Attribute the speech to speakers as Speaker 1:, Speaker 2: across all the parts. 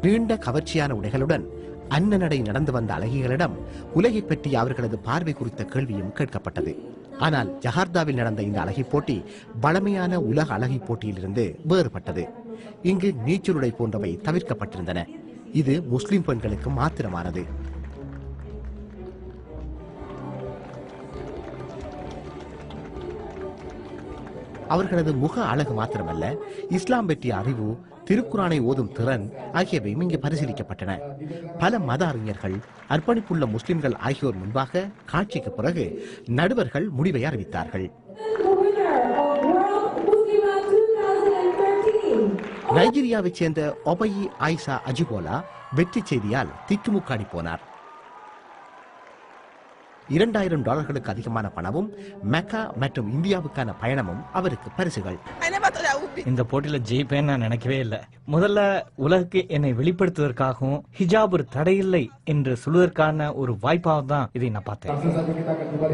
Speaker 1: நீண்ட கவர்ச்சியான உடைகளுடன் அன்னநடை நடந்து வந்த அழகிகளிடம் உலகை பற்றி அவர்களது பார்வை குறித்த கேள்வியும் கேட்கப்பட்டது. ஆனால் ஜகார்த்தாவில் நடந்த இந்த அழகி போட்டி பழமையான உலக அழகி போட்டியிலிருந்து வேறுபட்டது. இங்கு நீச்சலுடை போன்றவை தவிர்க்கப்பட்டிருந்தன. இது முஸ்லிம் பெண்களுக்கு மாத்திரமானது. அவர்களது முக அழகு மாத்திரமல்ல, இஸ்லாம் பற்றிய அறிவு, திருக்குரானை ஓதும் திறன் ஆகியவையும் இங்கு பரிசீலிக்கப்பட்டன. பல மத அறிஞர்கள், அர்ப்பணிப்புள்ள முஸ்லிம்கள் ஆகியோர் முன்பாக காட்சிக்கு பிறகு நடுவர்கள் முடிவை அறிவித்தார்கள். நைஜீரியாவைச் சேர்ந்த ஒபயி ஆயிஷா அஜிபோலா வெற்றி செய்தியால் திக்குமுக்காடி போனார். $2000 அதிகமான பணமும் மெக்கா மற்றும் இந்தியாவுக்கான பயணமும் அவருக்கு பரிசுகள்.
Speaker 2: இந்த போட்டியில ஜெயிப்பேன்னு நான் நினைக்கவே இல்லை. முதல்ல உலகுக்கு என்னை வெளிப்படுத்துவதற்காகவும் ஹிஜாப் ஒரு தடையில்லை என்று சொல்வதற்கான ஒரு வாய்ப்பாக தான் இதை நான் பார்த்தேன்.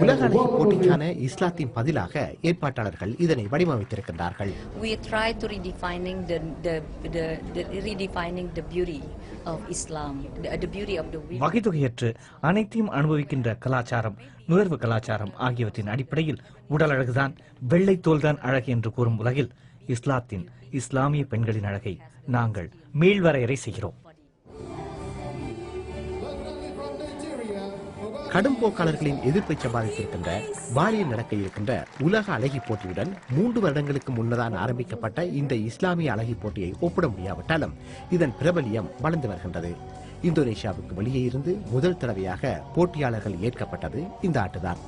Speaker 1: உலக அழகி போட்டிக்கான இஸ்லாத்தின் பதிலாக ஏற்பாட்டாளர்கள் இதனை வடிவமைத்திருக்கின்றார்கள்.
Speaker 3: We try to redefining the beauty of Islam, the beauty of the women.
Speaker 2: வகைதொகையற்று அனைத்தையும் அனுபவிக்கின்ற கலாச்சாரம், நுகர்வு கலாச்சாரம் ஆகியவற்றின் அடிப்படையில் உடல் அழகுதான், வெள்ளை தோல்தான் அழகு என்று கூறும் உலகில் இஸ்லாத்தின், இஸ்லாமிய பெண்களின் அழகை நாங்கள் மீள்வரையறை செய்கிறோம்.
Speaker 1: கடும் போக்காளர்களின் எதிர்ப்பை சம்பாதித்திருக்கின்ற பாலியில் நடக்க இருக்கின்ற உலக அழகி போட்டியுடன் 3 வருடங்களுக்கு முன்னதான் ஆரம்பிக்கப்பட்ட இந்த இஸ்லாமிய அழகி போட்டியை ஒப்பிட முடியாவிட்டாலும் இதன் பிரபலியம் வளர்ந்து வருகின்றது. இந்தோனேஷியாவுக்கு வெளியே இருந்து முதல் தடவையாக போட்டியாளர்கள் ஏற்கப்பட்டது இந்த ஆட்டுதான்.